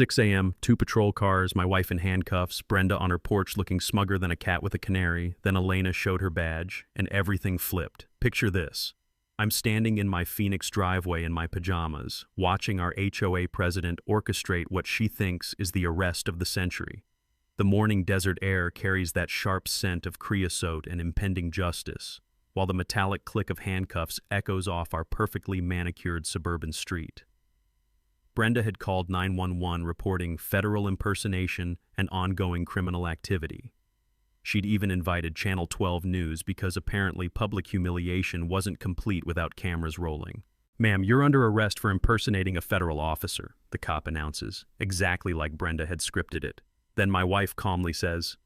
6 a.m., 2 patrol cars, my wife in handcuffs, Brenda on her porch looking smugger than a cat with a canary. Then Elena showed her badge, and everything flipped. Picture this. I'm standing in my Phoenix driveway in my pajamas, watching our HOA president orchestrate what she thinks is the arrest of the century. The morning desert air carries that sharp scent of creosote and impending justice, while the metallic click of handcuffs echoes off our perfectly manicured suburban street. Brenda had called 911 reporting federal impersonation and ongoing criminal activity. She'd even invited Channel 12 News because apparently public humiliation wasn't complete without cameras rolling. "Ma'am, you're under arrest for impersonating a federal officer," the cop announces, exactly like Brenda had scripted it. Then my wife calmly says,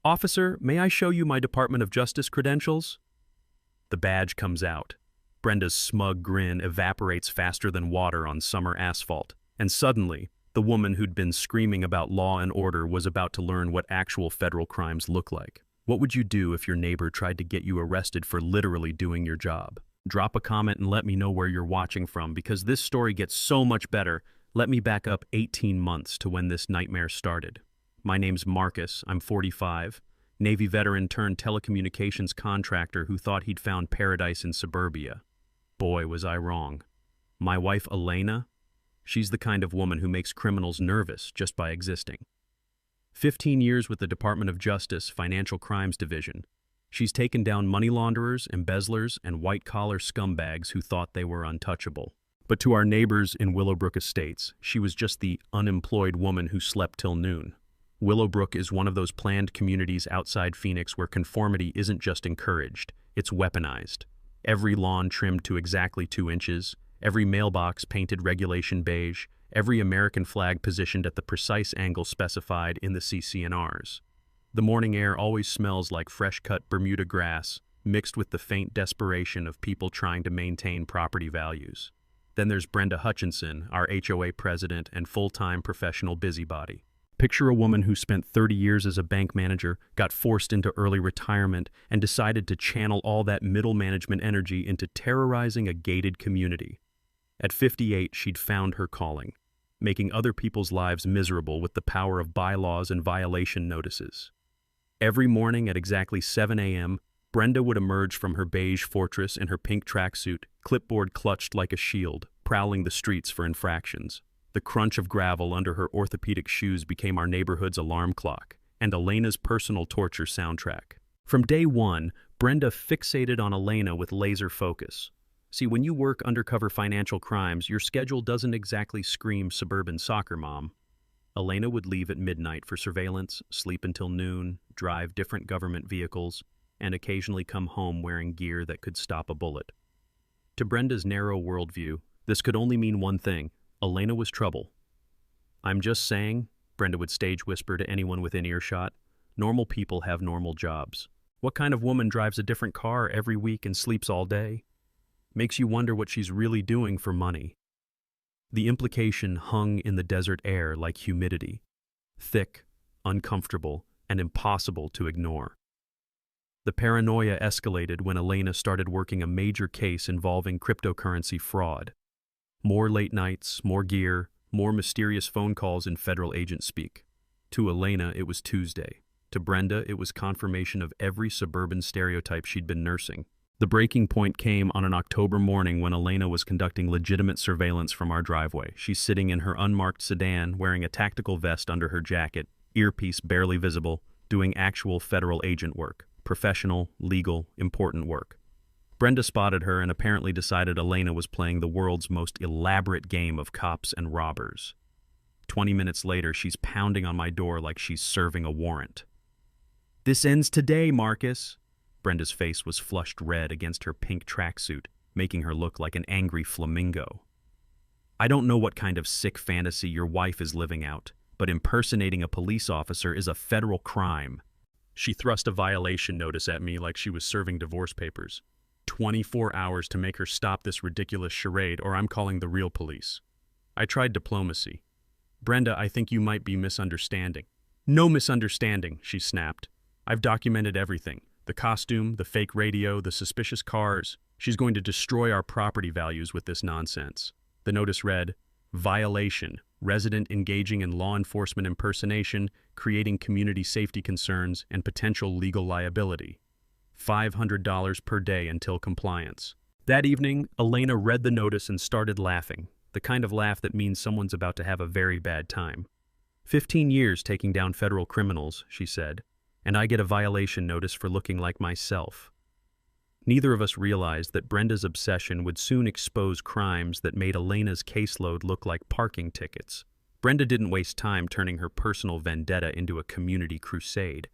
"Officer, may I show you my Department of Justice credentials?" The badge comes out. Brenda's smug grin evaporates faster than water on summer asphalt, and suddenly, the woman who'd been screaming about law and order was about to learn what actual federal crimes look like. What would you do if your neighbor tried to get you arrested for literally doing your job? Drop a comment and let me know where you're watching from, because this story gets so much better. Let me back up 18 months to when this nightmare started. My name's Marcus, I'm 45, Navy veteran turned telecommunications contractor who thought he'd found paradise in suburbia. Boy, was I wrong. My wife, Elena, she's the kind of woman who makes criminals nervous just by existing. 15 years with the Department of Justice Financial Crimes Division. She's taken down money launderers, embezzlers, and white-collar scumbags who thought they were untouchable. But to our neighbors in Willowbrook Estates, she was just the unemployed woman who slept till noon. Willowbrook is one of those planned communities outside Phoenix where conformity isn't just encouraged, it's weaponized. Every lawn trimmed to exactly 2 inches, every mailbox painted regulation beige, every American flag positioned at the precise angle specified in the CC&Rs. The morning air always smells like fresh-cut Bermuda grass, mixed with the faint desperation of people trying to maintain property values. Then there's Brenda Hutchinson, our HOA president and full-time professional busybody. Picture a woman who spent 30 years as a bank manager, got forced into early retirement, and decided to channel all that middle management energy into terrorizing a gated community. At 58, she'd found her calling, making other people's lives miserable with the power of bylaws and violation notices. Every morning at exactly 7 a.m., Brenda would emerge from her beige fortress in her pink tracksuit, clipboard clutched like a shield, prowling the streets for infractions. The crunch of gravel under her orthopedic shoes became our neighborhood's alarm clock, and Elena's personal torture soundtrack. From day one, Brenda fixated on Elena with laser focus. See, when you work undercover financial crimes, your schedule doesn't exactly scream suburban soccer mom. Elena would leave at midnight for surveillance, sleep until noon, drive different government vehicles, and occasionally come home wearing gear that could stop a bullet. To Brenda's narrow worldview, this could only mean one thing: Elena was trouble. "I'm just saying," Brenda would stage whisper to anyone within earshot, "normal people have normal jobs. What kind of woman drives a different car every week and sleeps all day? Makes you wonder what she's really doing for money." The implication hung in the desert air like humidity, thick, uncomfortable, and impossible to ignore. The paranoia escalated when Elena started working a major case involving cryptocurrency fraud. More late nights, more gear, more mysterious phone calls in federal agent speak. To Elena, it was Tuesday. To Brenda, it was confirmation of every suburban stereotype she'd been nursing. The breaking point came on an October morning when Elena was conducting legitimate surveillance from our driveway. She's sitting in her unmarked sedan, wearing a tactical vest under her jacket, earpiece barely visible, doing actual federal agent work. Professional, legal, important work. Brenda spotted her and apparently decided Elena was playing the world's most elaborate game of cops and robbers. 20 minutes later, she's pounding on my door like she's serving a warrant. "This ends today, Marcus." Brenda's face was flushed red against her pink tracksuit, making her look like an angry flamingo. "I don't know what kind of sick fantasy your wife is living out, but impersonating a police officer is a federal crime." She thrust a violation notice at me like she was serving divorce papers. 24 hours to make her stop this ridiculous charade, or I'm calling the real police. I tried diplomacy. "Brenda, I think you might be misunderstanding." "No misunderstanding," she snapped. "I've documented everything. The costume, the fake radio, the suspicious cars. She's going to destroy our property values with this nonsense." The notice read, "Violation. resident engaging in law enforcement impersonation, creating community safety concerns, and potential legal liability. $500 per day until compliance. That evening, Elena read the notice and started laughing, the kind of laugh that means someone's about to have a very bad time. 15 years taking down federal criminals, she said, and I get a violation notice for looking like myself. Neither of us realized that Brenda's obsession would soon expose crimes that made Elena's caseload look like parking tickets. Brenda didn't waste time turning her personal vendetta into a community crusade.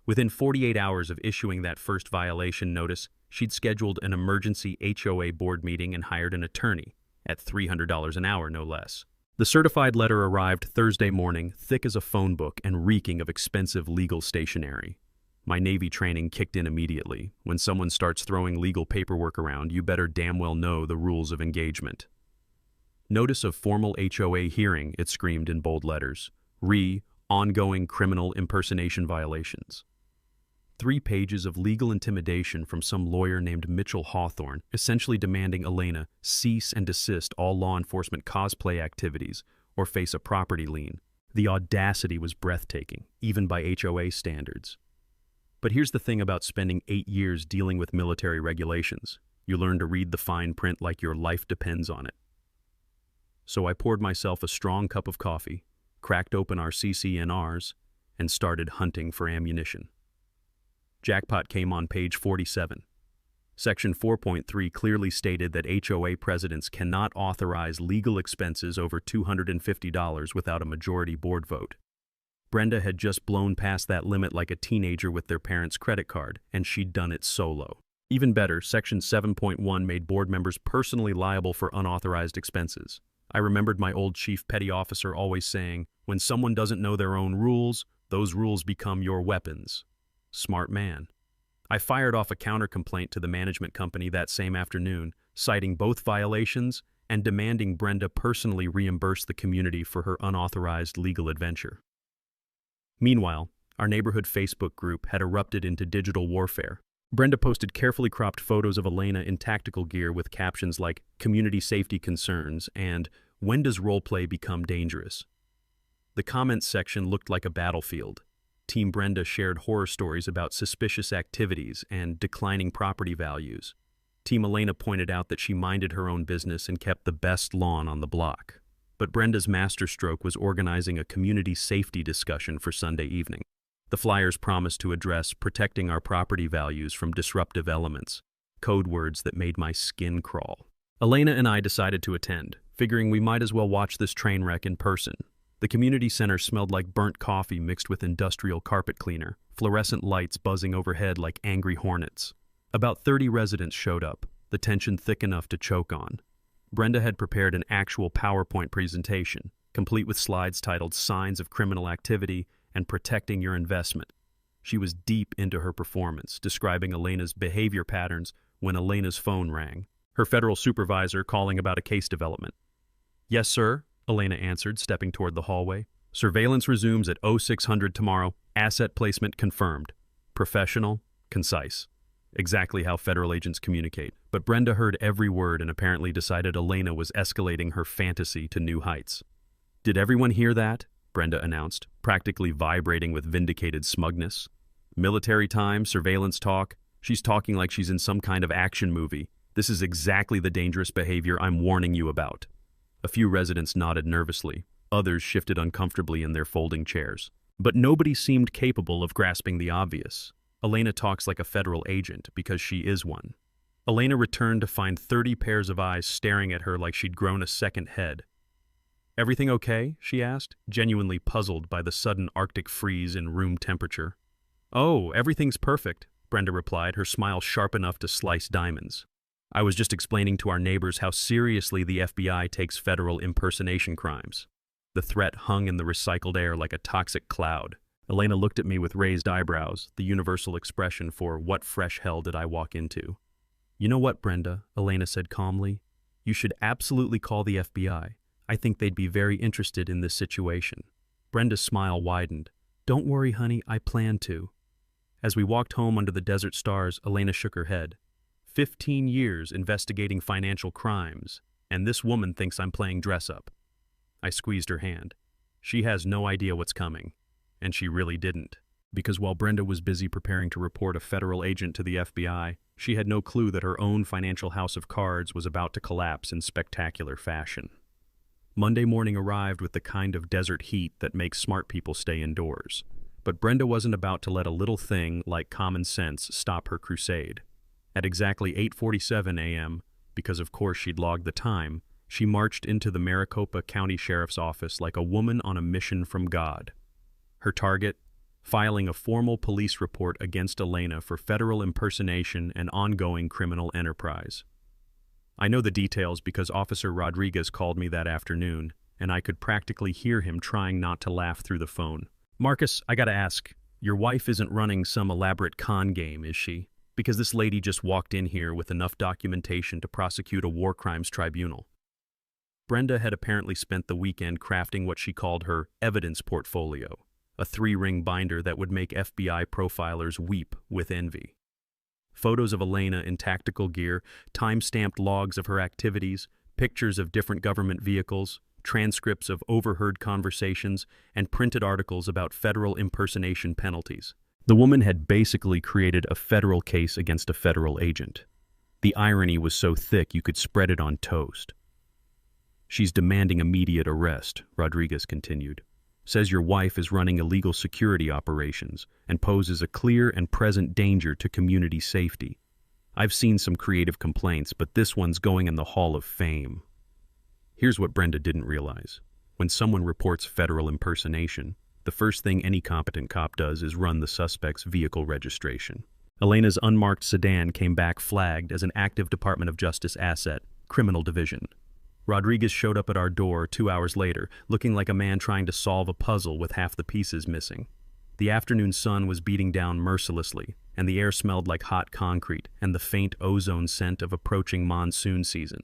Within 48 hours of issuing that first violation notice, she'd scheduled an emergency HOA board meeting and hired an attorney, at $300 an hour no less. The certified letter arrived Thursday morning, thick as a phone book and reeking of expensive legal stationery. My Navy training kicked in immediately. When someone starts throwing legal paperwork around, you better damn well know the rules of engagement. Notice of formal HOA hearing, it screamed in bold letters. Ongoing criminal impersonation violations. 3 pages of legal intimidation from some lawyer named Mitchell Hawthorne, essentially demanding Elena cease and desist all law enforcement cosplay activities or face a property lien. The audacity was breathtaking, even by HOA standards. But here's the thing about spending 8 years dealing with military regulations. You learn to read the fine print like your life depends on it. So I poured myself a strong cup of coffee, cracked open our CCNRs, and started hunting for ammunition. Jackpot came on page 47. Section 4.3 clearly stated that HOA presidents cannot authorize legal expenses over $250 without a majority board vote. Brenda had just blown past that limit like a teenager with their parents' credit card, and she'd done it solo. Even better, Section 7.1 made board members personally liable for unauthorized expenses. I remembered my old chief petty officer always saying, when someone doesn't know their own rules, those rules become your weapons. Smart man. I fired off a counter-complaint to the management company that same afternoon, citing both violations and demanding Brenda personally reimburse the community for her unauthorized legal adventure. Meanwhile, our neighborhood Facebook group had erupted into digital warfare. Brenda posted carefully cropped photos of Elena in tactical gear with captions like "community safety concerns" and "when does roleplay become dangerous?" The comments section looked like a battlefield. Team Brenda shared horror stories about suspicious activities and declining property values. Team Elena pointed out that she minded her own business and kept the best lawn on the block. But Brenda's masterstroke was organizing a community safety discussion for Sunday evening. The flyers promised to address protecting our property values from disruptive elements, code words that made my skin crawl. Elena and I decided to attend, figuring we might as well watch this train wreck in person. The community center smelled like burnt coffee mixed with industrial carpet cleaner, fluorescent lights buzzing overhead like angry hornets. About 30 residents showed up, the tension thick enough to choke on. Brenda had prepared an actual PowerPoint presentation, complete with slides titled "Signs of Criminal Activity" and "Protecting Your Investment." She was deep into her performance, describing Elena's behavior patterns when Elena's phone rang. Her federal supervisor calling about a case development. "Yes, sir," Elena answered, stepping toward the hallway. "Surveillance resumes at 0600 tomorrow. Asset placement confirmed. Professional, concise." Exactly how federal agents communicate. But Brenda heard every word and apparently decided Elena was escalating her fantasy to new heights. "Did everyone hear that?" Brenda announced, practically vibrating with vindicated smugness. "Military time, surveillance talk. She's talking like she's in some kind of action movie. This is exactly the dangerous behavior I'm warning you about." A few residents nodded nervously. Others shifted uncomfortably in their folding chairs. But nobody seemed capable of grasping the obvious. Elena talks like a federal agent because she is one. Elena returned to find 30 pairs of eyes staring at her like she'd grown a second head. "Everything okay?" she asked, genuinely puzzled by the sudden Arctic freeze in room temperature. "Oh, everything's perfect," Brenda replied, her smile sharp enough to slice diamonds. "I was just explaining to our neighbors how seriously the FBI takes federal impersonation crimes." The threat hung in the recycled air like a toxic cloud. Elena looked at me with raised eyebrows, the universal expression for "what fresh hell did I walk into?" "You know what, Brenda," Elena said calmly. "You should absolutely call the FBI. I think they'd be very interested in this situation." Brenda's smile widened. "Don't worry, honey, I plan to." As we walked home under the desert stars, Elena shook her head. 15 years investigating financial crimes, and this woman thinks I'm playing dress-up. I squeezed her hand. She has no idea what's coming. And she really didn't. Because while Brenda was busy preparing to report a federal agent to the FBI, she had no clue that her own financial house of cards was about to collapse in spectacular fashion. Monday morning arrived with the kind of desert heat that makes smart people stay indoors. But Brenda wasn't about to let a little thing like common sense stop her crusade. At exactly 8:47 a.m., because of course she'd logged the time, she marched into the Maricopa County Sheriff's Office like a woman on a mission from God. Her target? Filing a formal police report against Elena for federal impersonation and ongoing criminal enterprise. I know the details because Officer Rodriguez called me that afternoon, and I could practically hear him trying not to laugh through the phone. Marcus, I gotta ask, your wife isn't running some elaborate con game, is she? Because this lady just walked in here with enough documentation to prosecute a war crimes tribunal. Brenda had apparently spent the weekend crafting what she called her evidence portfolio, a 3-ring binder that would make FBI profilers weep with envy. Photos of Elena in tactical gear, time-stamped logs of her activities, pictures of different government vehicles, transcripts of overheard conversations, and printed articles about federal impersonation penalties. The woman had basically created a federal case against a federal agent. The irony was so thick you could spread it on toast. She's demanding immediate arrest, Rodriguez continued. Says your wife is running illegal security operations and poses a clear and present danger to community safety. I've seen some creative complaints, but this one's going in the Hall of Fame. Here's what Brenda didn't realize. When someone reports federal impersonation, the first thing any competent cop does is run the suspect's vehicle registration. Elena's unmarked sedan came back flagged as an active Department of Justice asset, Criminal Division. Rodriguez showed up at our door 2 hours later, looking like a man trying to solve a puzzle with half the pieces missing. The afternoon sun was beating down mercilessly, and the air smelled like hot concrete and the faint ozone scent of approaching monsoon season.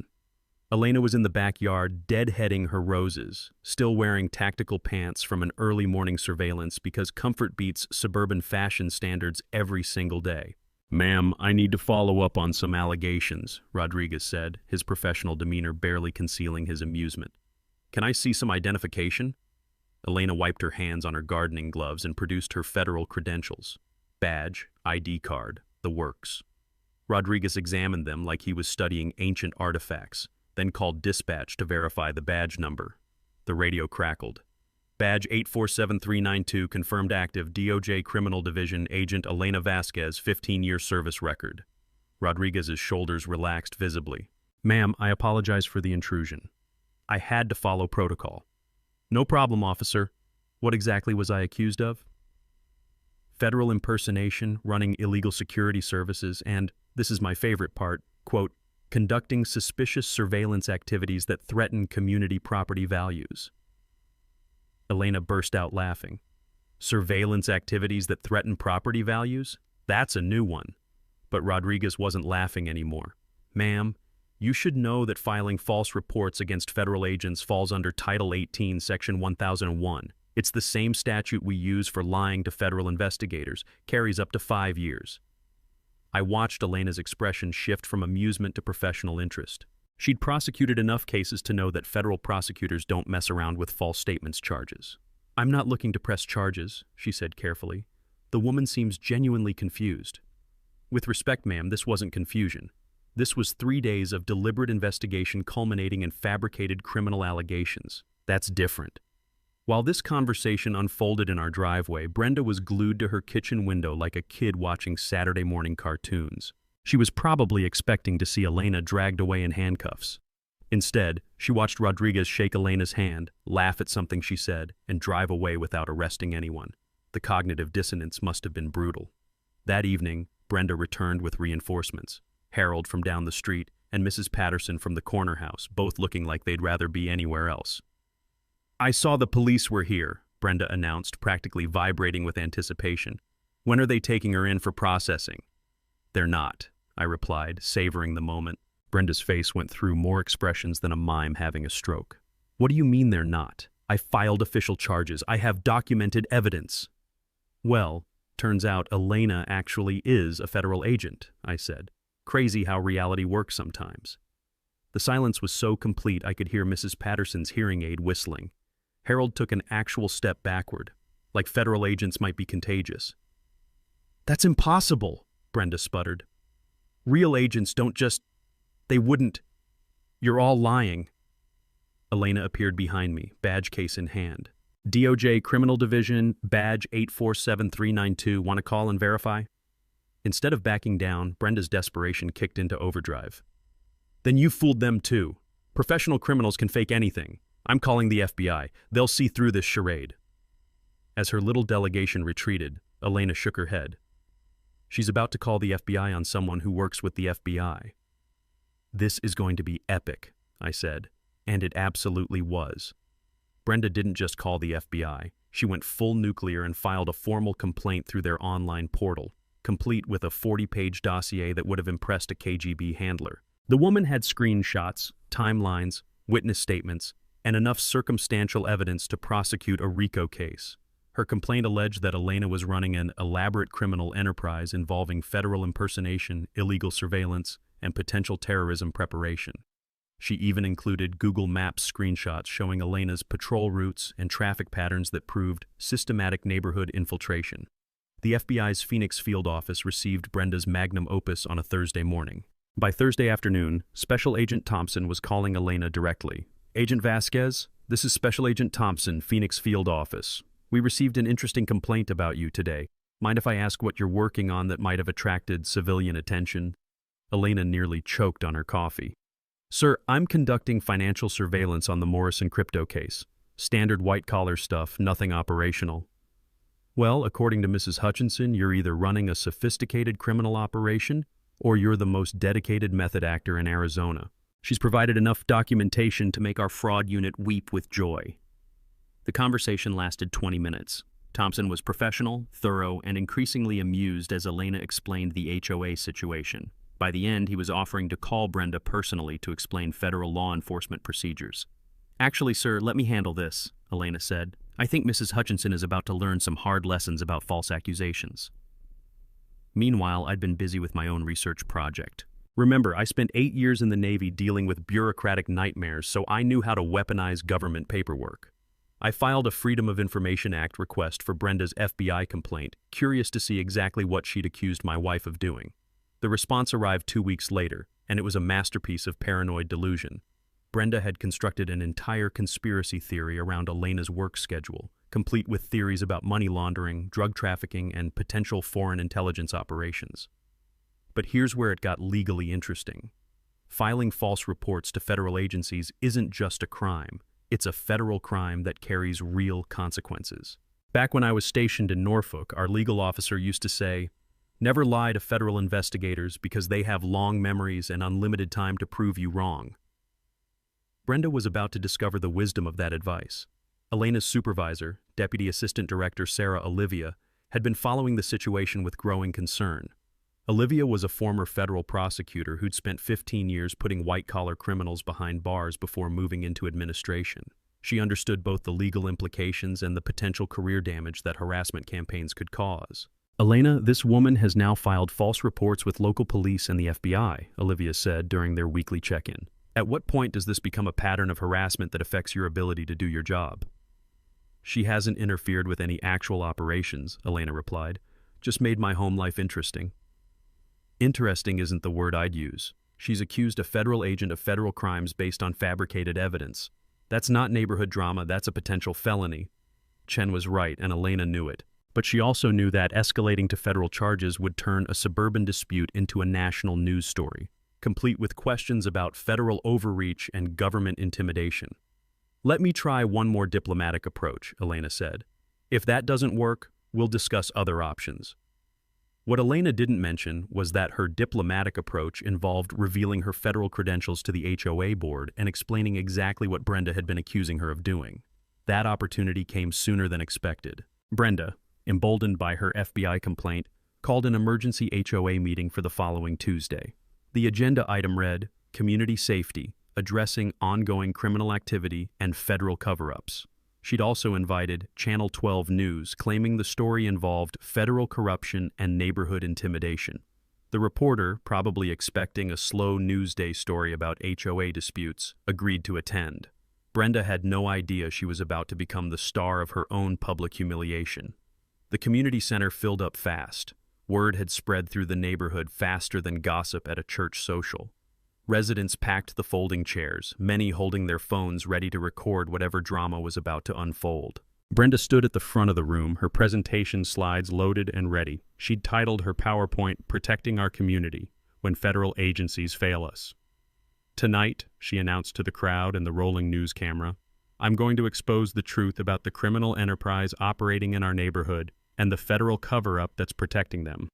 Elena was in the backyard, deadheading her roses, still wearing tactical pants from an early morning surveillance because comfort beats suburban fashion standards every single day. "Ma'am, I need to follow up on some allegations," Rodriguez said, his professional demeanor barely concealing his amusement. "Can I see some identification?" Elena wiped her hands on her gardening gloves and produced her federal credentials. Badge, ID card, the works. Rodriguez examined them like he was studying ancient artifacts, then called dispatch to verify the badge number. The radio crackled. Badge 847392 confirmed active DOJ Criminal Division Agent Elena Vasquez, 15-year service record. Rodriguez's shoulders relaxed visibly. "Ma'am, I apologize for the intrusion. I had to follow protocol." "No problem, officer. What exactly was I accused of?" "Federal impersonation, running illegal security services, and, this is my favorite part, quote, conducting suspicious surveillance activities that threaten community property values." Elena burst out laughing. "Surveillance activities that threaten property values? That's a new one." But Rodriguez wasn't laughing anymore. "Ma'am, you should know that filing false reports against federal agents falls under Title 18, Section 1001. It's the same statute we use for lying to federal investigators, carries up to 5 years. I watched Elena's expression shift from amusement to professional interest. She'd prosecuted enough cases to know that federal prosecutors don't mess around with false statements charges. "I'm not looking to press charges," she said carefully. The woman seems genuinely confused. "With respect, ma'am, this wasn't confusion. This was 3 days of deliberate investigation culminating in fabricated criminal allegations. That's different." While this conversation unfolded in our driveway, Brenda was glued to her kitchen window like a kid watching Saturday morning cartoons. She was probably expecting to see Elena dragged away in handcuffs. Instead, she watched Rodriguez shake Elena's hand, laugh at something she said, and drive away without arresting anyone. The cognitive dissonance must have been brutal. That evening, Brenda returned with reinforcements. Harold from down the street and Mrs. Patterson from the corner house, both looking like they'd rather be anywhere else. "I saw the police were here," Brenda announced, practically vibrating with anticipation. "When are they taking her in for processing?" "They're not," I replied, savoring the moment. Brenda's face went through more expressions than a mime having a stroke. "What do you mean they're not? I filed official charges. I have documented evidence." "Well, turns out Elena actually is a federal agent," I said. "Crazy how reality works sometimes." The silence was so complete I could hear Mrs. Patterson's hearing aid whistling. Harold took an actual step backward, like federal agents might be contagious. "That's impossible," Brenda sputtered. "Real agents don't just... They wouldn't... You're all lying." Elena appeared behind me, badge case in hand. "DOJ Criminal Division, badge 847392, want to call and verify?" Instead of backing down, Brenda's desperation kicked into overdrive. "Then you fooled them too. Professional criminals can fake anything. I'm calling the FBI. They'll see through this charade." As her little delegation retreated, Elena shook her head. "She's about to call the FBI on someone who works with the FBI." "This is going to be epic," I said, and it absolutely was. Brenda didn't just call the FBI. She went full nuclear and filed a formal complaint through their online portal, complete with a 40-page dossier that would have impressed a KGB handler. The woman had screenshots, timelines, witness statements, and enough circumstantial evidence to prosecute a RICO case. Her complaint alleged that Elena was running an elaborate criminal enterprise involving federal impersonation, illegal surveillance, and potential terrorism preparation. She even included Google Maps screenshots showing Elena's patrol routes and traffic patterns that proved systematic neighborhood infiltration. The FBI's Phoenix field office received Brenda's magnum opus on a Thursday morning. By Thursday afternoon, Special Agent Thompson was calling Elena directly. "Agent Vasquez, this is Special Agent Thompson, Phoenix field office. We received an interesting complaint about you today. Mind if I ask what you're working on that might have attracted civilian attention?" Elena nearly choked on her coffee. "Sir, I'm conducting financial surveillance on the Morrison crypto case. Standard white-collar stuff, nothing operational." "Well, according to Mrs. Hutchinson, you're either running a sophisticated criminal operation or you're the most dedicated method actor in Arizona. She's provided enough documentation to make our fraud unit weep with joy." The conversation lasted 20 minutes. Thompson was professional, thorough, and increasingly amused as Elena explained the HOA situation. By the end, he was offering to call Brenda personally to explain federal law enforcement procedures. "Actually, sir, let me handle this," Elena said. "I think Mrs. Hutchinson is about to learn some hard lessons about false accusations." Meanwhile, I'd been busy with my own research project. Remember, I spent 8 years in the Navy dealing with bureaucratic nightmares, so I knew how to weaponize government paperwork. I filed a Freedom of Information Act request for Brenda's FBI complaint, curious to see exactly what she'd accused my wife of doing. The response arrived 2 weeks later, and it was a masterpiece of paranoid delusion. Brenda had constructed an entire conspiracy theory around Elena's work schedule, complete with theories about money laundering, drug trafficking, and potential foreign intelligence operations. But here's where it got legally interesting. Filing false reports to federal agencies isn't just a crime. It's a federal crime that carries real consequences. Back when I was stationed in Norfolk, our legal officer used to say, "Never lie to federal investigators because they have long memories and unlimited time to prove you wrong." Brenda was about to discover the wisdom of that advice. Elena's supervisor, Deputy Assistant Director Sarah Olivia, had been following the situation with growing concern. Olivia was a former federal prosecutor who'd spent 15 years putting white-collar criminals behind bars before moving into administration. She understood both the legal implications and the potential career damage that harassment campaigns could cause. "Elena, this woman has now filed false reports with local police and the FBI," Olivia said during their weekly check-in. "At what point does this become a pattern of harassment that affects your ability to do your job?" "She hasn't interfered with any actual operations," Elena replied. "Just made my home life interesting." "Interesting isn't the word I'd use. She's accused a federal agent of federal crimes based on fabricated evidence. That's not neighborhood drama, that's a potential felony." Chen was right, and Elena knew it. But she also knew that escalating to federal charges would turn a suburban dispute into a national news story, complete with questions about federal overreach and government intimidation. "Let me try one more diplomatic approach," Elena said. "If that doesn't work, we'll discuss other options." What Elena didn't mention was that her diplomatic approach involved revealing her federal credentials to the HOA board and explaining exactly what Brenda had been accusing her of doing. That opportunity came sooner than expected. Brenda, emboldened by her FBI complaint, called an emergency HOA meeting for the following Tuesday. The agenda item read, "Community Safety, Addressing Ongoing Criminal Activity and Federal Cover-Ups." She'd also invited Channel 12 News, claiming the story involved federal corruption and neighborhood intimidation. The reporter, probably expecting a slow newsday story about HOA disputes, agreed to attend. Brenda had no idea she was about to become the star of her own public humiliation. The community center filled up fast. Word had spread through the neighborhood faster than gossip at a church social. Residents packed the folding chairs, many holding their phones ready to record whatever drama was about to unfold. Brenda stood at the front of the room, her presentation slides loaded and ready. She'd titled her PowerPoint, "Protecting Our Community When Federal Agencies Fail Us." "Tonight," she announced to the crowd and the rolling news camera, "I'm going to expose the truth about the criminal enterprise operating in our neighborhood and the federal cover-up that's protecting them."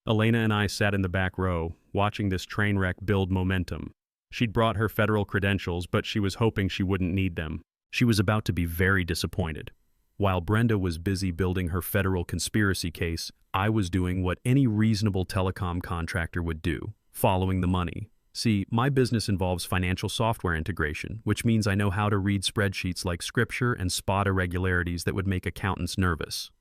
Elena and I sat in the back row, watching this train wreck build momentum. She'd brought her federal credentials, but she was hoping she wouldn't need them. She was about to be very disappointed. While Brenda was busy building her federal conspiracy case, I was doing what any reasonable telecom contractor would do, following the money. See, my business involves financial software integration, which means I know how to read spreadsheets like scripture and spot irregularities that would make accountants nervous.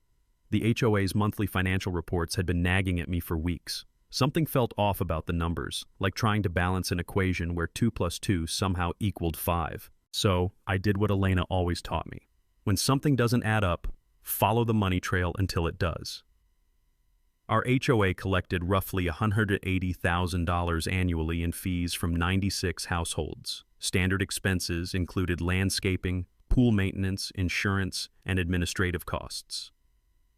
The HOA's monthly financial reports had been nagging at me for weeks. Something felt off about the numbers, like trying to balance an equation where 2 plus 2 somehow equaled 5. So, I did what Elena always taught me. When something doesn't add up, follow the money trail until it does. Our HOA collected roughly $180,000 annually in fees from 96 households. Standard expenses included landscaping, pool maintenance, insurance, and administrative costs.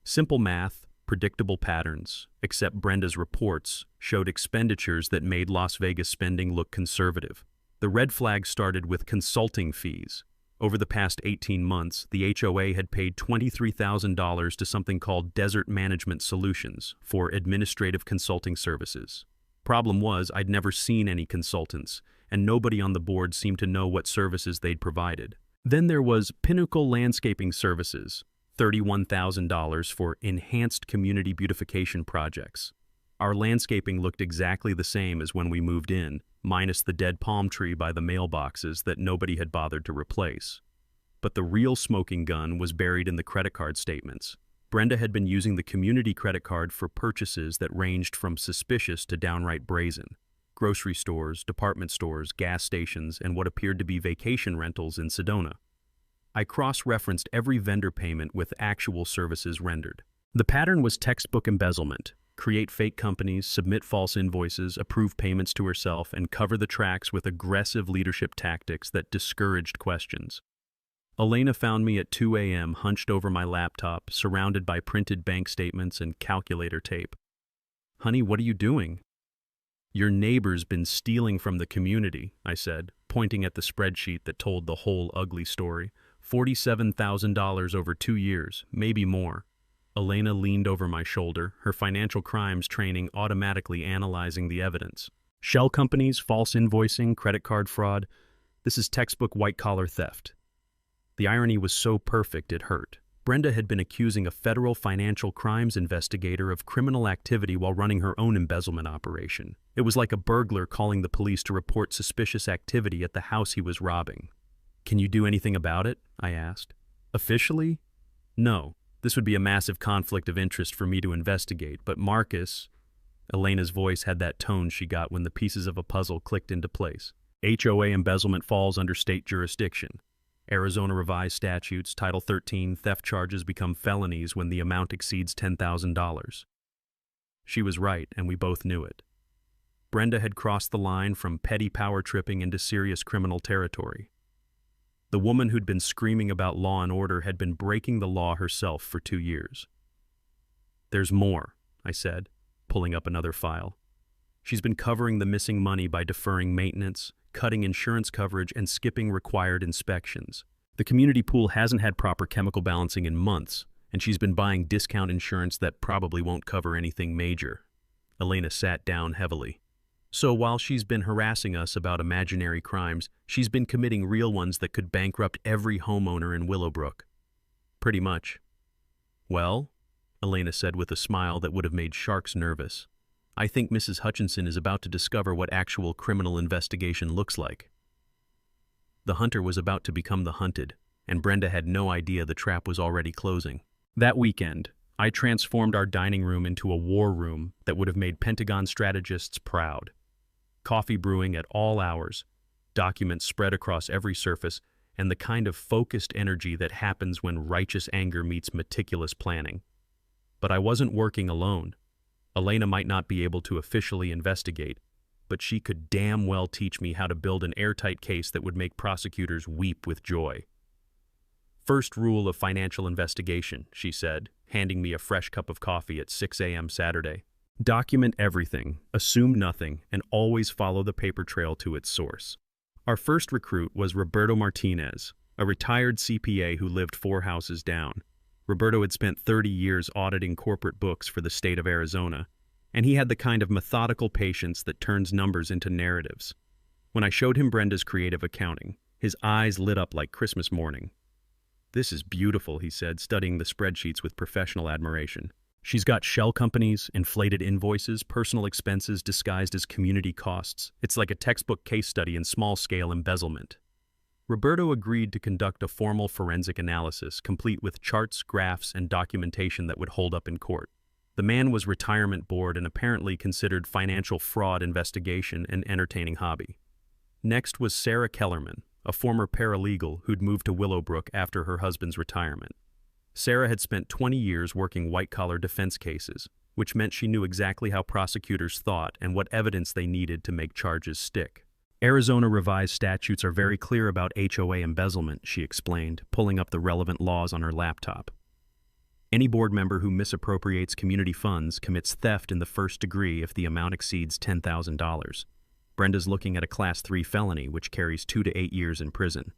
Simple math, predictable patterns, except Brenda's reports showed expenditures that made Las Vegas spending look conservative. The red flag started with consulting fees. Over the past 18 months, the HOA had paid $23,000 to something called Desert Management Solutions for administrative consulting services. Problem was, I'd never seen any consultants, and nobody on the board seemed to know what services they'd provided. Then there was Pinnacle Landscaping Services, $31,000 for enhanced community beautification projects. Our landscaping looked exactly the same as when we moved in, minus the dead palm tree by the mailboxes that nobody had bothered to replace. But the real smoking gun was buried in the credit card statements. Brenda had been using the community credit card for purchases that ranged from suspicious to downright brazen. Grocery stores, department stores, gas stations, and what appeared to be vacation rentals in Sedona. I cross-referenced every vendor payment with actual services rendered. The pattern was textbook embezzlement. Create fake companies, submit false invoices, approve payments to herself, and cover the tracks with aggressive leadership tactics that discouraged questions. Elena found me at 2 a.m. hunched over my laptop, surrounded by printed bank statements and calculator tape. "Honey, what are you doing?" "Your neighbor's been stealing from the community," I said, pointing at the spreadsheet that told the whole ugly story. $47,000 over 2 years, maybe more. Elena leaned over my shoulder, her financial crimes training automatically analyzing the evidence. Shell companies, false invoicing, credit card fraud. This is textbook white-collar theft. The irony was so perfect it hurt. Brenda had been accusing a federal financial crimes investigator of criminal activity while running her own embezzlement operation. It was like a burglar calling the police to report suspicious activity at the house he was robbing. "Can you do anything about it?" I asked. "Officially? No. This would be a massive conflict of interest for me to investigate, but Marcus..." Elena's voice had that tone she got when the pieces of a puzzle clicked into place. "HOA embezzlement falls under state jurisdiction. Arizona revised statutes, Title 13, theft charges become felonies when the amount exceeds $10,000. She was right, and we both knew it. Brenda had crossed the line from petty power tripping into serious criminal territory. The woman who'd been screaming about law and order had been breaking the law herself for 2 years. "There's more," I said, pulling up another file. "She's been covering the missing money by deferring maintenance, cutting insurance coverage, and skipping required inspections. The community pool hasn't had proper chemical balancing in months, and she's been buying discount insurance that probably won't cover anything major." Elena sat down heavily. "So while she's been harassing us about imaginary crimes, she's been committing real ones that could bankrupt every homeowner in Willowbrook." "Pretty much." "Well," Elena said with a smile that would have made sharks nervous, "I think Mrs. Hutchinson is about to discover what actual criminal investigation looks like." The hunter was about to become the hunted, and Brenda had no idea the trap was already closing. That weekend, I transformed our dining room into a war room that would have made Pentagon strategists proud. Coffee brewing at all hours, documents spread across every surface, and the kind of focused energy that happens when righteous anger meets meticulous planning. But I wasn't working alone. Elena might not be able to officially investigate, but she could damn well teach me how to build an airtight case that would make prosecutors weep with joy. First rule of financial investigation, she said, handing me a fresh cup of coffee at 6 a.m. Saturday. Document everything, assume nothing, and always follow the paper trail to its source. Our first recruit was Roberto Martinez, a retired CPA who lived 4 houses down. Roberto had spent 30 years auditing corporate books for the state of Arizona, and he had the kind of methodical patience that turns numbers into narratives. When I showed him Brenda's creative accounting, his eyes lit up like Christmas morning. "This is beautiful," he said, studying the spreadsheets with professional admiration. "She's got shell companies, inflated invoices, personal expenses disguised as community costs. It's like a textbook case study in small-scale embezzlement." Roberto agreed to conduct a formal forensic analysis, complete with charts, graphs, and documentation that would hold up in court. The man was retirement board and apparently considered financial fraud investigation an entertaining hobby. Next was Sarah Kellerman, a former paralegal who'd moved to Willowbrook after her husband's retirement. Sarah had spent 20 years working white-collar defense cases, which meant she knew exactly how prosecutors thought and what evidence they needed to make charges stick. "Arizona revised statutes are very clear about HOA embezzlement," she explained, pulling up the relevant laws on her laptop. "Any board member who misappropriates community funds commits theft in the first degree if the amount exceeds $10,000. Brenda's looking at a Class 3 felony, which carries 2 to 8 years in prison.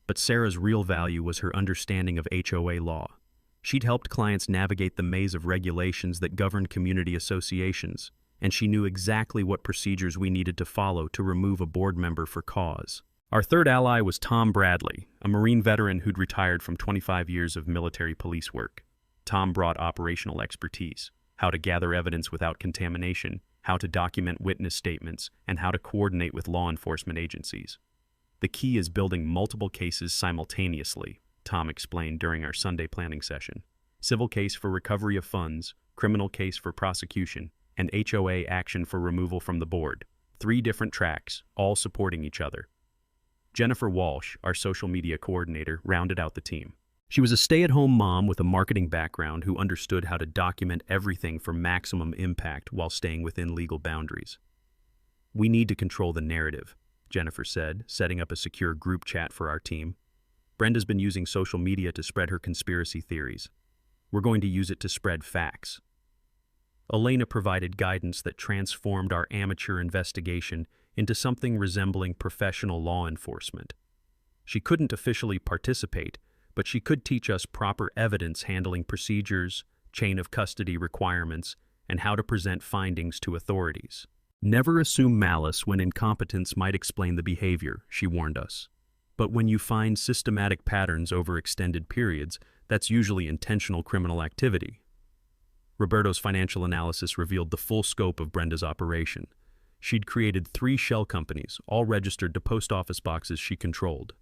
But Sarah's real value was her understanding of HOA law. She'd helped clients navigate the maze of regulations that governed community associations, and she knew exactly what procedures we needed to follow to remove a board member for cause. Our third ally was Tom Bradley, a Marine veteran who'd retired from 25 years of military police work. Tom brought operational expertise, how to gather evidence without contamination, how to document witness statements, and how to coordinate with law enforcement agencies. "The key is building multiple cases simultaneously," Tom explained during our Sunday planning session. "Civil case for recovery of funds, criminal case for prosecution, and HOA action for removal from the board. 3 different tracks, all supporting each other." Jennifer Walsh, our social media coordinator, rounded out the team. She was a stay-at-home mom with a marketing background who understood how to document everything for maximum impact while staying within legal boundaries. "We need to control the narrative," Jennifer said, setting up a secure group chat for our team. "Brenda's been using social media to spread her conspiracy theories. We're going to use it to spread facts." Elena provided guidance that transformed our amateur investigation into something resembling professional law enforcement. She couldn't officially participate, but she could teach us proper evidence handling procedures, chain of custody requirements, and how to present findings to authorities. "Never assume malice when incompetence might explain the behavior," she warned us. "But when you find systematic patterns over extended periods, that's usually intentional criminal activity." Roberto's financial analysis revealed the full scope of Brenda's operation. She'd created 3 shell companies, all registered to post office boxes she controlled.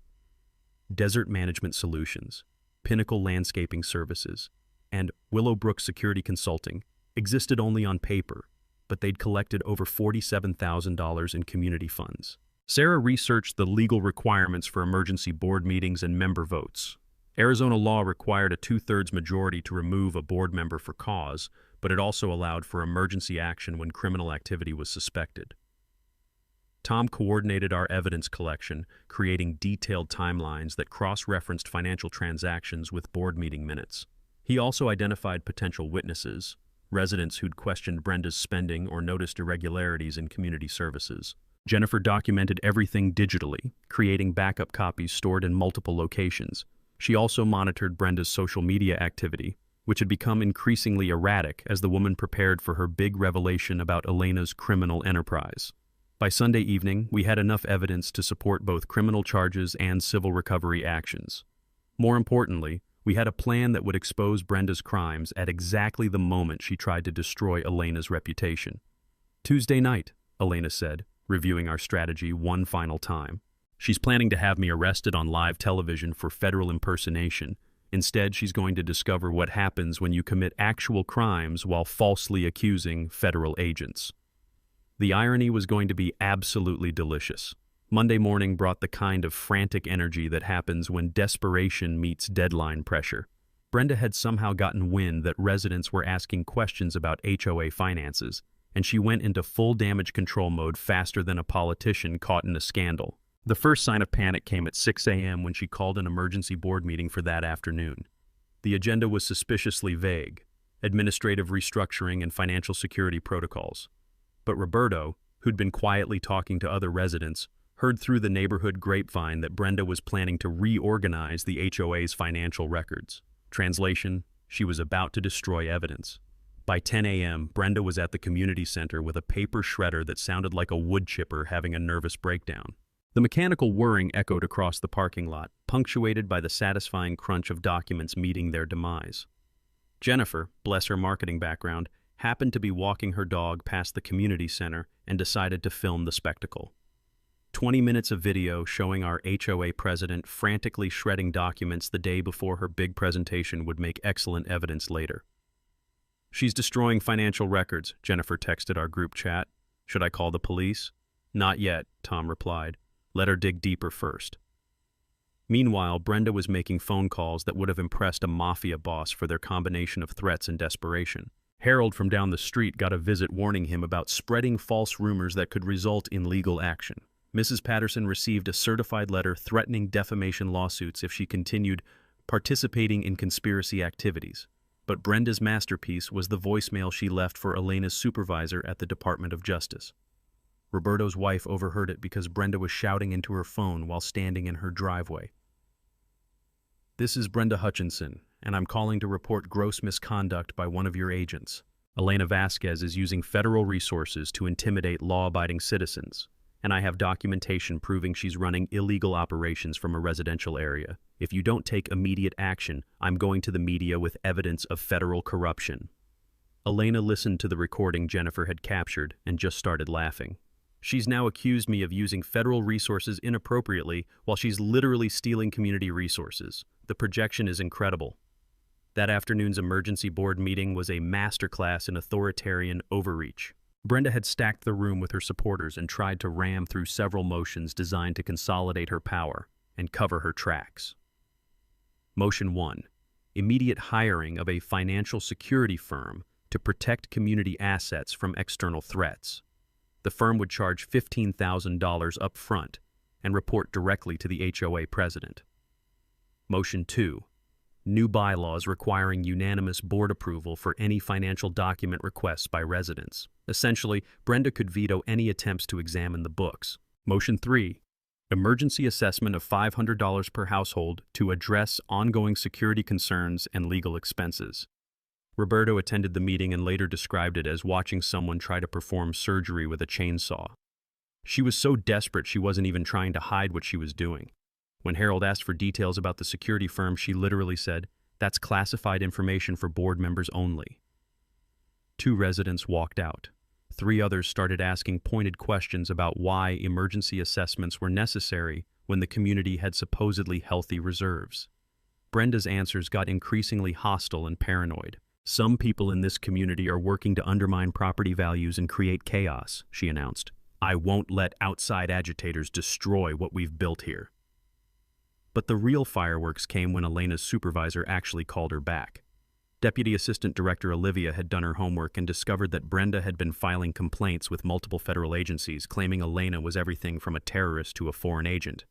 Desert Management Solutions, Pinnacle Landscaping Services, and Willowbrook Security Consulting existed only on paper, but they'd collected over $47,000 in community funds. Sarah researched the legal requirements for emergency board meetings and member votes. Arizona law required a 2/3 majority to remove a board member for cause, but it also allowed for emergency action when criminal activity was suspected. Tom coordinated our evidence collection, creating detailed timelines that cross-referenced financial transactions with board meeting minutes. He also identified potential witnesses, residents who'd questioned Brenda's spending or noticed irregularities in community services. Jennifer documented everything digitally, creating backup copies stored in multiple locations. She also monitored Brenda's social media activity, which had become increasingly erratic as the woman prepared for her big revelation about Elena's criminal enterprise. By Sunday evening, we had enough evidence to support both criminal charges and civil recovery actions. More importantly, we had a plan that would expose Brenda's crimes at exactly the moment she tried to destroy Elena's reputation. "Tuesday night," Elena said, reviewing our strategy one final time. "She's planning to have me arrested on live television for federal impersonation, Instead, she's going to discover what happens when you commit actual crimes while falsely accusing federal agents. The irony was going to be absolutely delicious. Monday morning brought the kind of frantic energy that happens when desperation meets deadline pressure. Brenda had somehow gotten wind that residents were asking questions about HOA finances, and she went into full damage control mode faster than a politician caught in a scandal. The first sign of panic came at 6 a.m. when she called an emergency board meeting for that afternoon. The agenda was suspiciously vague: administrative restructuring and financial security protocols. But Roberto, who'd been quietly talking to other residents, heard through the neighborhood grapevine that Brenda was planning to reorganize the HOA's financial records. Translation: she was about to destroy evidence. By 10 a.m., Brenda was at the community center with a paper shredder that sounded like a wood chipper having a nervous breakdown. The mechanical whirring echoed across the parking lot, punctuated by the satisfying crunch of documents meeting their demise. Jennifer, bless her marketing background, happened to be walking her dog past the community center and decided to film the spectacle. 20 minutes of video showing our HOA president frantically shredding documents the day before her big presentation would make excellent evidence later. "She's destroying financial records," Jennifer texted our group chat. "Should I call the police?" "Not yet," Tom replied. "Let her dig deeper first." Meanwhile, Brenda was making phone calls that would have impressed a mafia boss for their combination of threats and desperation. Harold from down the street got a visit warning him about spreading false rumors that could result in legal action. Mrs. Patterson received a certified letter threatening defamation lawsuits if she continued participating in conspiracy activities. But Brenda's masterpiece was the voicemail she left for Elena's supervisor at the Department of Justice. Roberto's wife overheard it because Brenda was shouting into her phone while standing in her driveway. "This is Brenda Hutchinson, and I'm calling to report gross misconduct by one of your agents. Elena Vasquez is using federal resources to intimidate law-abiding citizens, and I have documentation proving she's running illegal operations from a residential area. If you don't take immediate action, I'm going to the media with evidence of federal corruption." Elena listened to the recording Jennifer had captured and just started laughing. "She's now accused me of using federal resources inappropriately while she's literally stealing community resources. The projection is incredible." That afternoon's emergency board meeting was a masterclass in authoritarian overreach. Brenda had stacked the room with her supporters and tried to ram through several motions designed to consolidate her power and cover her tracks. Motion 1. Immediate hiring of a financial security firm to protect community assets from external threats. The firm would charge $15,000 up front and report directly to the HOA president. Motion 2. New bylaws requiring unanimous board approval for any financial document requests by residents. Essentially, Brenda could veto any attempts to examine the books. Motion 3. Emergency assessment of $500 per household to address ongoing security concerns and legal expenses. Roberto attended the meeting and later described it as watching someone try to perform surgery with a chainsaw. She was so desperate she wasn't even trying to hide what she was doing. When Harold asked for details about the security firm, she literally said, "That's classified information for board members only." 2 residents walked out. 3 others started asking pointed questions about why emergency assessments were necessary when the community had supposedly healthy reserves. Brenda's answers got increasingly hostile and paranoid. "Some people in this community are working to undermine property values and create chaos," she announced. "I won't let outside agitators destroy what we've built here." But the real fireworks came when Elena's supervisor actually called her back. Deputy Assistant Director Olivia had done her homework and discovered that Brenda had been filing complaints with multiple federal agencies, claiming Elena was everything from a terrorist to a foreign agent.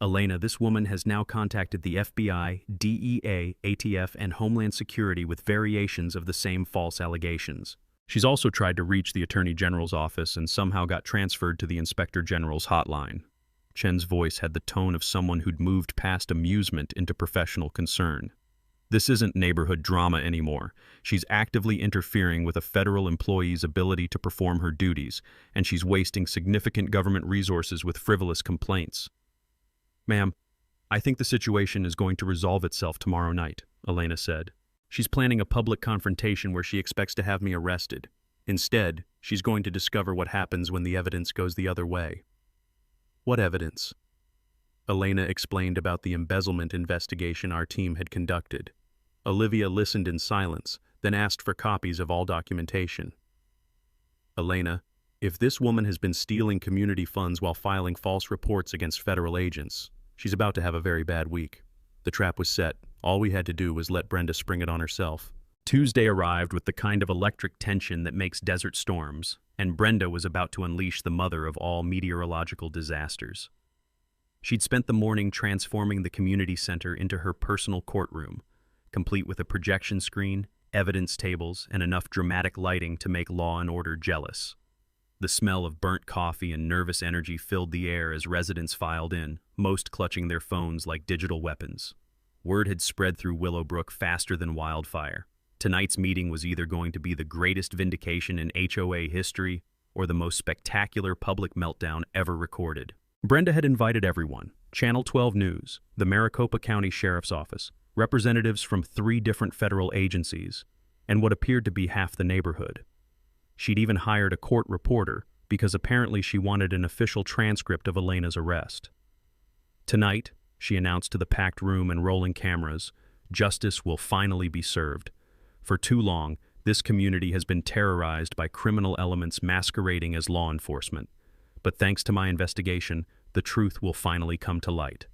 "Elena, this woman has now contacted the FBI, DEA, ATF, and Homeland Security with variations of the same false allegations. She's also tried to reach the Attorney General's office and somehow got transferred to the Inspector General's hotline." Chen's voice had the tone of someone who'd moved past amusement into professional concern. "This isn't neighborhood drama anymore. She's actively interfering with a federal employee's ability to perform her duties, and she's wasting significant government resources with frivolous complaints." "Ma'am, I think the situation is going to resolve itself tomorrow night," Elena said. "She's planning a public confrontation where she expects to have me arrested. Instead, she's going to discover what happens when the evidence goes the other way." "What evidence?" Elena explained about the embezzlement investigation our team had conducted. Olivia listened in silence, then asked for copies of all documentation. Elena, if this woman has been stealing community funds while filing false reports against federal agents, she's about to have a very bad week. The trap was set. All we had to do was let Brenda spring it on herself. Tuesday arrived with the kind of electric tension that makes desert storms, and Brenda was about to unleash the mother of all meteorological disasters. She'd spent the morning transforming the community center into her personal courtroom, complete with a projection screen, evidence tables, and enough dramatic lighting to make law and order jealous. The smell of burnt coffee and nervous energy filled the air as residents filed in, most clutching their phones like digital weapons. Word had spread through Willowbrook faster than wildfire. Tonight's meeting was either going to be the greatest vindication in HOA history or the most spectacular public meltdown ever recorded. Brenda had invited everyone: Channel 12 News, the Maricopa County Sheriff's Office, representatives from 3 different federal agencies, and what appeared to be half the neighborhood. She'd even hired a court reporter because apparently she wanted an official transcript of Elena's arrest. Tonight, she announced to the packed room and rolling cameras, justice will finally be served. For too long, this community has been terrorized by criminal elements masquerading as law enforcement. But thanks to my investigation, the truth will finally come to light.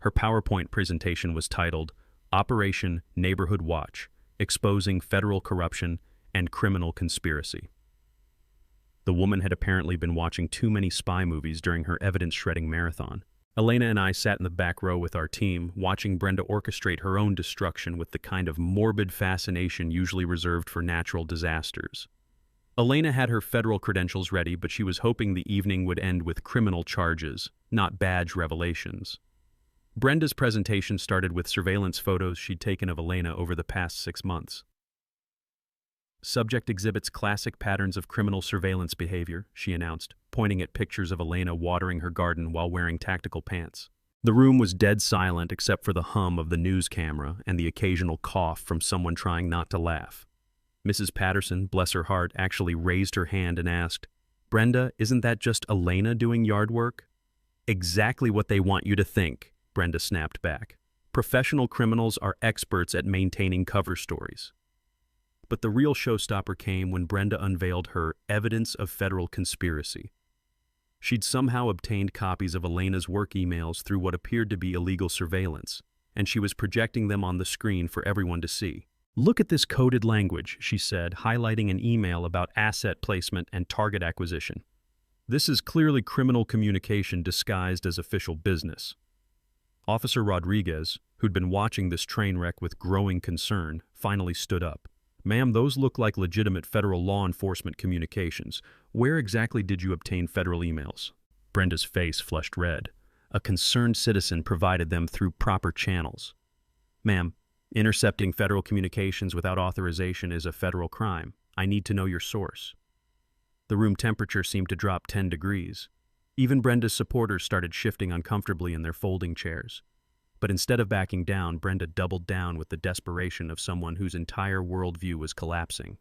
Her PowerPoint presentation was titled Operation Neighborhood Watch: Exposing Federal Corruption and Criminal Conspiracy. The woman had apparently been watching too many spy movies during her evidence-shredding marathon. Elena and I sat in the back row with our team, watching Brenda orchestrate her own destruction with the kind of morbid fascination usually reserved for natural disasters. Elena had her federal credentials ready, but she was hoping the evening would end with criminal charges, not badge revelations. Brenda's presentation started with surveillance photos she'd taken of Elena over the past 6 months. Subject exhibits classic patterns of criminal surveillance behavior, she announced, pointing at pictures of Elena watering her garden while wearing tactical pants. The room was dead silent except for the hum of the news camera and the occasional cough from someone trying not to laugh. Mrs. Patterson, bless her heart, actually raised her hand and asked, "Brenda, isn't that just Elena doing yard work?" "Exactly what they want you to think," Brenda snapped back. "Professional criminals are experts at maintaining cover stories." But the real showstopper came when Brenda unveiled her evidence of federal conspiracy. She'd somehow obtained copies of Elena's work emails through what appeared to be illegal surveillance, and she was projecting them on the screen for everyone to see. "Look at this coded language," she said, highlighting an email about asset placement and target acquisition. "This is clearly criminal communication disguised as official business." Officer Rodriguez, who'd been watching this train wreck with growing concern, finally stood up. "Ma'am, those look like legitimate federal law enforcement communications. Where exactly did you obtain federal emails?" Brenda's face flushed red. A concerned citizen provided them through proper channels. "Ma'am, intercepting federal communications without authorization is a federal crime. I need to know your source." The room temperature seemed to drop 10 degrees. Even Brenda's supporters started shifting uncomfortably in their folding chairs. But instead of backing down, Brenda doubled down with the desperation of someone whose entire worldview was collapsing.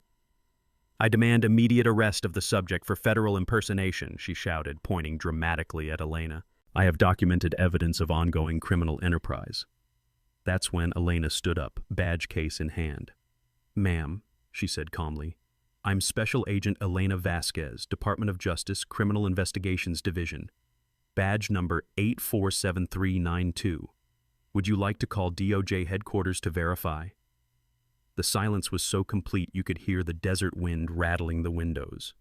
"I demand immediate arrest of the subject for federal impersonation," she shouted, pointing dramatically at Elena. "I have documented evidence of ongoing criminal enterprise." That's when Elena stood up, badge case in hand. "Ma'am," she said calmly, "I'm Special Agent Elena Vasquez, Department of Justice, Criminal Investigations Division. Badge number 847392. Would you like to call DOJ headquarters to verify?" The silence was so complete you could hear the desert wind rattling the windows.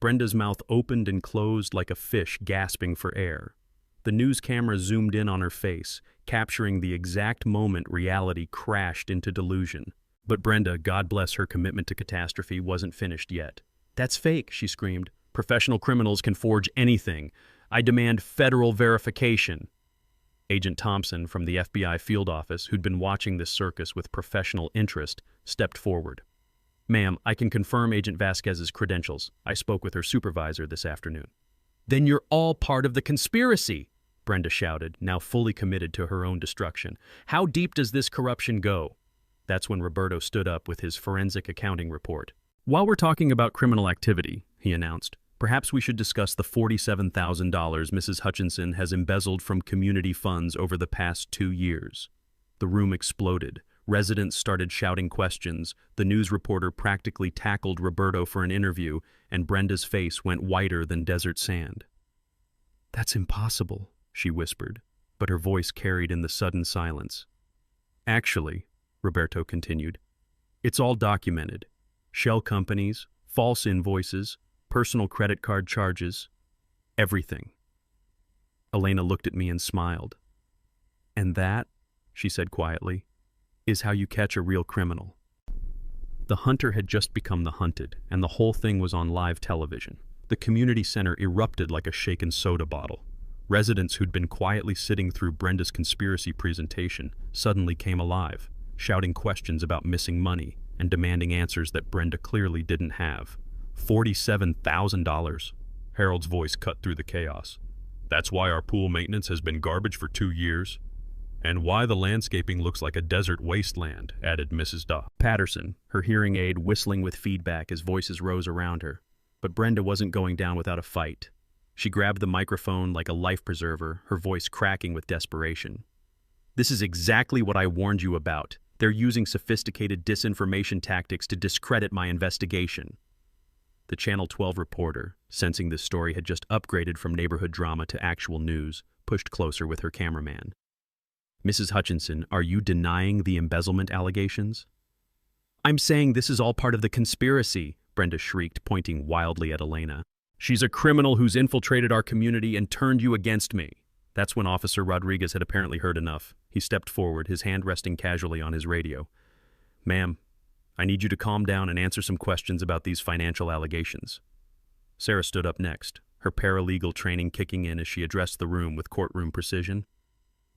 Brenda's mouth opened and closed like a fish gasping for air. The news camera zoomed in on her face, capturing the exact moment reality crashed into delusion. But Brenda, God bless her commitment to catastrophe, wasn't finished yet. "That's fake," she screamed. "Professional criminals can forge anything. I demand federal verification." Agent Thompson from the FBI field office, who'd been watching this circus with professional interest, stepped forward. "Ma'am, I can confirm Agent Vasquez's credentials. I spoke with her supervisor this afternoon." "Then you're all part of the conspiracy," Brenda shouted, now fully committed to her own destruction. "How deep does this corruption go?" That's when Roberto stood up with his forensic accounting report. "While we're talking about criminal activity," he announced, Perhaps we should discuss the $47,000 Mrs. Hutchinson has embezzled from community funds over the past 2 years. The room exploded. Residents started shouting questions. The news reporter practically tackled Roberto for an interview, and Brenda's face went whiter than desert sand. "That's impossible," she whispered, but her voice carried in the sudden silence. "Actually," Roberto continued, "it's all documented. Shell companies, false invoices, personal credit card charges, everything." Elena looked at me and smiled. "And that," she said quietly, "is how you catch a real criminal." The hunter had just become the hunted, and the whole thing was on live television. The community center erupted like a shaken soda bottle. Residents who'd been quietly sitting through Brenda's conspiracy presentation suddenly came alive, shouting questions about missing money and demanding answers that Brenda clearly didn't have. $47,000. Harold's voice cut through the chaos. "That's why our pool maintenance has been garbage for 2 years. And why the landscaping looks like a desert wasteland," added Mrs. Patterson, her hearing aid whistling with feedback as voices rose around her. But Brenda wasn't going down without a fight. She grabbed the microphone like a life preserver, her voice cracking with desperation. "This is exactly what I warned you about. They're using sophisticated disinformation tactics to discredit my investigation." The Channel 12 reporter, sensing this story had just upgraded from neighborhood drama to actual news, pushed closer with her cameraman. "Mrs. Hutchinson, are you denying the embezzlement allegations?" "I'm saying this is all part of the conspiracy," Brenda shrieked, pointing wildly at Elena. "She's a criminal who's infiltrated our community and turned you against me." That's when Officer Rodriguez had apparently heard enough. He stepped forward, his hand resting casually on his radio. "Ma'am, I need you to calm down and answer some questions about these financial allegations." Sarah stood up next, her paralegal training kicking in as she addressed the room with courtroom precision.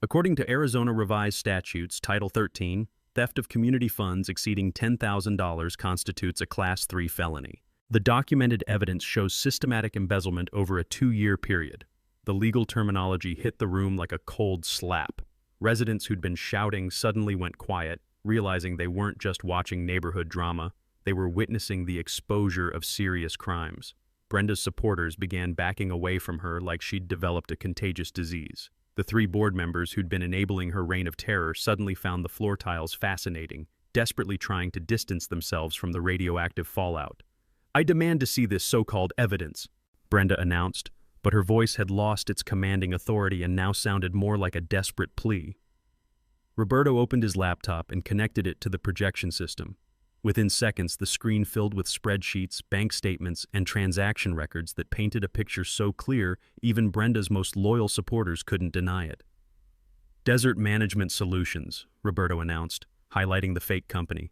"According to Arizona Revised Statutes, Title 13, theft of community funds exceeding $10,000 constitutes a Class 3 felony. The documented evidence shows systematic embezzlement over a 2-year period." The legal terminology hit the room like a cold slap. Residents who'd been shouting suddenly went quiet, realizing they weren't just watching neighborhood drama, they were witnessing the exposure of serious crimes. Brenda's supporters began backing away from her like she'd developed a contagious disease. The 3 board members who'd been enabling her reign of terror suddenly found the floor tiles fascinating, desperately trying to distance themselves from the radioactive fallout. "I demand to see this so-called evidence," Brenda announced, but her voice had lost its commanding authority and now sounded more like a desperate plea. Roberto opened his laptop and connected it to the projection system. Within seconds, the screen filled with spreadsheets, bank statements, and transaction records that painted a picture so clear even Brenda's most loyal supporters couldn't deny it. "Desert Management Solutions," Roberto announced, highlighting the fake company.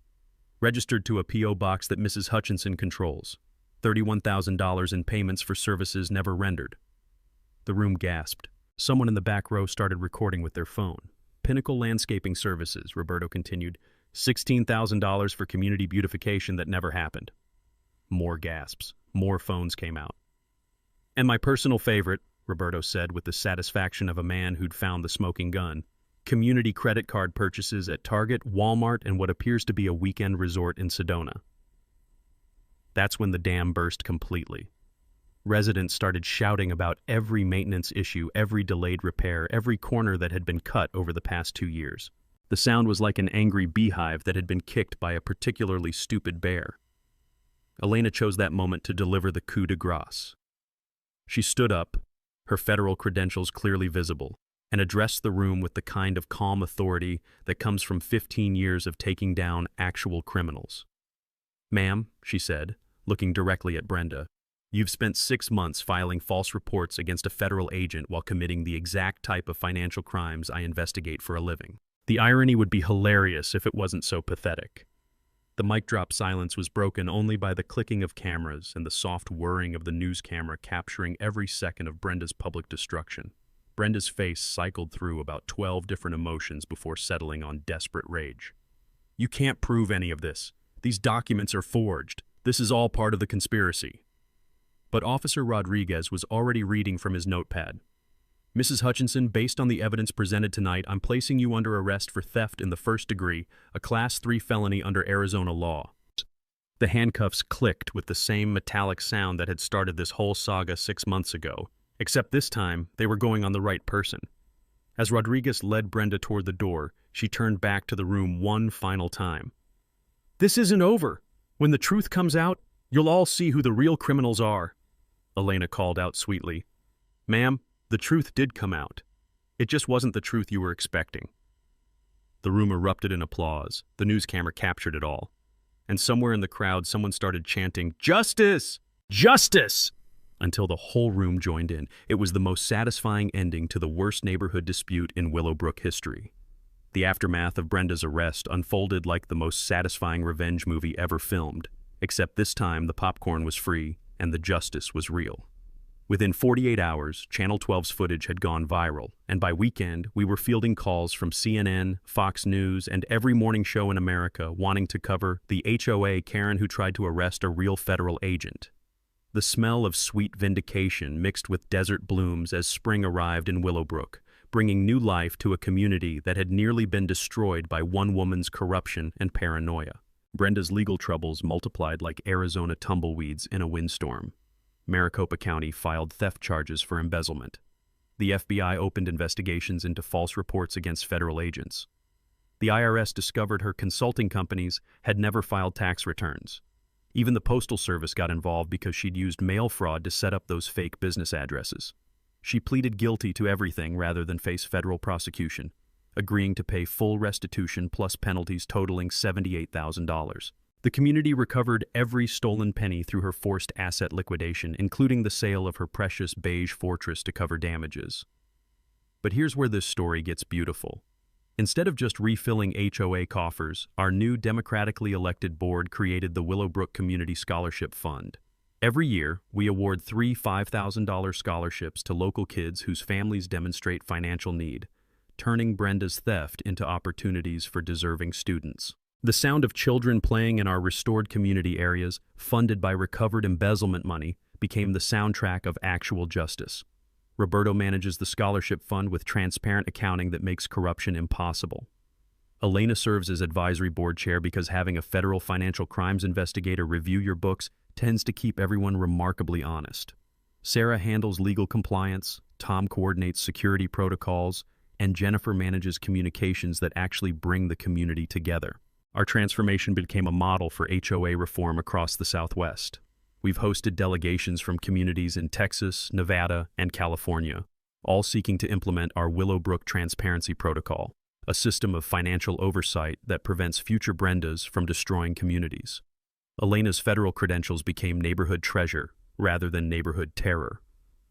"Registered to a P.O. box that Mrs. Hutchinson controls. $31,000 in payments for services never rendered." The room gasped. Someone in the back row started recording with their phone. "Pinnacle Landscaping Services," Roberto continued. $16,000 for community beautification that never happened." More gasps. More phones came out. "And my personal favorite," Roberto said with the satisfaction of a man who'd found the smoking gun, "community credit card purchases at Target, Walmart, and what appears to be a weekend resort in Sedona." That's when the dam burst completely. Residents started shouting about every maintenance issue, every delayed repair, every corner that had been cut over the past 2 years. The sound was like an angry beehive that had been kicked by a particularly stupid bear. Elena chose that moment to deliver the coup de grace. She stood up, her federal credentials clearly visible, and addressed the room with the kind of calm authority that comes from 15 years of taking down actual criminals. "Ma'am," she said, looking directly at Brenda, "you've spent 6 months filing false reports against a federal agent while committing the exact type of financial crimes I investigate for a living. The irony would be hilarious if it wasn't so pathetic." The mic drop silence was broken only by the clicking of cameras and the soft whirring of the news camera capturing every second of Brenda's public destruction. Brenda's face cycled through about 12 different emotions before settling on desperate rage. "You can't prove any of this. These documents are forged. This is all part of the conspiracy." But Officer Rodriguez was already reading from his notepad. "Mrs. Hutchinson, based on the evidence presented tonight, I'm placing you under arrest for theft in the first degree, a Class 3 felony under Arizona law." The handcuffs clicked with the same metallic sound that had started this whole saga 6 months ago, except this time they were going on the right person. As Rodriguez led Brenda toward the door, she turned back to the room one final time. "This isn't over. When the truth comes out, you'll all see who the real criminals are," Elena called out sweetly. "Ma'am, the truth did come out. It just wasn't the truth you were expecting." The room erupted in applause. The news camera captured it all. And somewhere in the crowd, someone started chanting, "Justice! Justice!" until the whole room joined in. It was the most satisfying ending to the worst neighborhood dispute in Willowbrook history. The aftermath of Brenda's arrest unfolded like the most satisfying revenge movie ever filmed, except this time the popcorn was free and the justice was real. Within 48 hours, Channel 12's footage had gone viral, and by weekend, we were fielding calls from CNN, Fox News, and every morning show in America wanting to cover the HOA Karen who tried to arrest a real federal agent. The smell of sweet vindication mixed with desert blooms as spring arrived in Willowbrook, bringing new life to a community that had nearly been destroyed by one woman's corruption and paranoia. Brenda's legal troubles multiplied like Arizona tumbleweeds in a windstorm. Maricopa County filed theft charges for embezzlement. The FBI opened investigations into false reports against federal agents. The IRS discovered her consulting companies had never filed tax returns. Even the Postal Service got involved because she'd used mail fraud to set up those fake business addresses. She pleaded guilty to everything rather than face federal prosecution, agreeing to pay full restitution plus penalties totaling $78,000. The community recovered every stolen penny through her forced asset liquidation, including the sale of her precious beige fortress to cover damages. But here's where this story gets beautiful. Instead of just refilling HOA coffers, our new democratically elected board created the Willowbrook Community Scholarship Fund. Every year, we award 3 $5,000 scholarships to local kids whose families demonstrate financial need, turning Brenda's theft into opportunities for deserving students. The sound of children playing in our restored community areas, funded by recovered embezzlement money, became the soundtrack of actual justice. Roberto manages the scholarship fund with transparent accounting that makes corruption impossible. Elena serves as advisory board chair because having a federal financial crimes investigator review your books tends to keep everyone remarkably honest. Sarah handles legal compliance, Tom coordinates security protocols, and Jennifer manages communications that actually bring the community together. Our transformation became a model for HOA reform across the Southwest. We've hosted delegations from communities in Texas, Nevada, and California, all seeking to implement our Willowbrook Transparency Protocol, a system of financial oversight that prevents future Brendas from destroying communities. Elena's federal credentials became neighborhood treasure rather than neighborhood terror.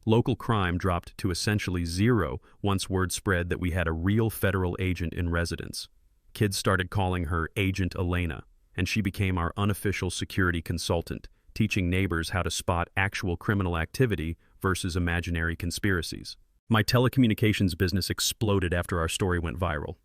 Local crime dropped to essentially zero once word spread that we had a real federal agent in residence. Kids started calling her Agent Elena, and she became our unofficial security consultant, teaching neighbors how to spot actual criminal activity versus imaginary conspiracies. My telecommunications business exploded after our story went viral.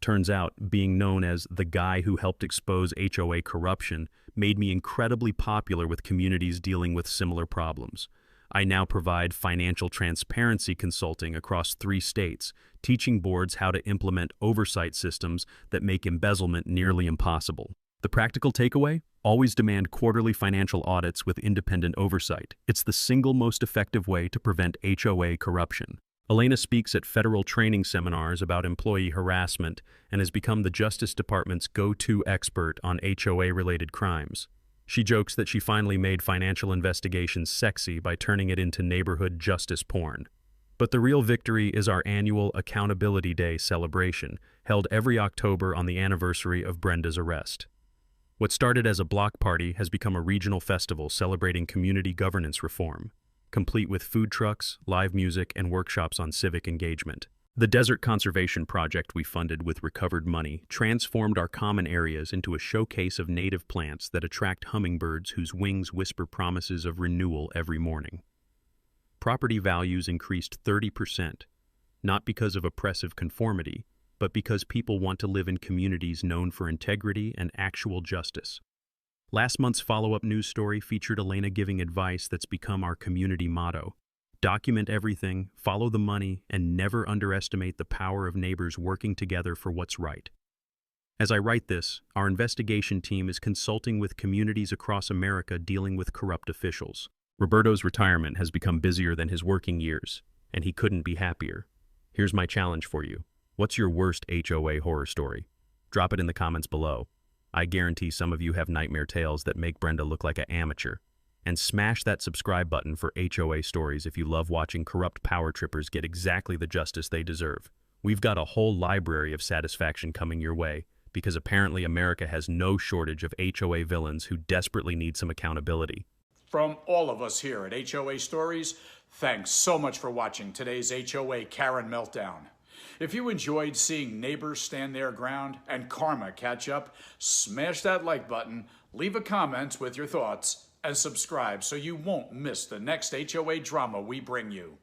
Turns out, being known as the guy who helped expose HOA corruption made me incredibly popular with communities dealing with similar problems. I now provide financial transparency consulting across 3 states, teaching boards how to implement oversight systems that make embezzlement nearly impossible. The practical takeaway? Always demand quarterly financial audits with independent oversight. It's the single most effective way to prevent HOA corruption. Elena speaks at federal training seminars about employee harassment and has become the Justice Department's go-to expert on HOA-related crimes. She jokes that she finally made financial investigations sexy by turning it into neighborhood justice porn. But the real victory is our annual Accountability Day celebration, held every October on the anniversary of Brenda's arrest. What started as a block party has become a regional festival celebrating community governance reform, complete with food trucks, live music, and workshops on civic engagement. The Desert Conservation Project we funded with recovered money transformed our common areas into a showcase of native plants that attract hummingbirds whose wings whisper promises of renewal every morning. Property values increased 30%, not because of oppressive conformity, but because people want to live in communities known for integrity and actual justice. Last month's follow-up news story featured Elena giving advice that's become our community motto. Document everything, follow the money, and never underestimate the power of neighbors working together for what's right. As I write this, our investigation team is consulting with communities across America dealing with corrupt officials. Roberto's retirement has become busier than his working years, and he couldn't be happier. Here's my challenge for you. What's your worst HOA horror story? Drop it in the comments below. I guarantee some of you have nightmare tales that make Brenda look like an amateur. And smash that subscribe button for HOA Stories if you love watching corrupt power trippers get exactly the justice they deserve. We've got a whole library of satisfaction coming your way, because apparently America has no shortage of HOA villains who desperately need some accountability. From all of us here at HOA Stories, thanks so much for watching today's HOA Karen Meltdown. If you enjoyed seeing neighbors stand their ground and karma catch up, smash that like button, leave a comment with your thoughts, and subscribe so you won't miss the next HOA drama we bring you.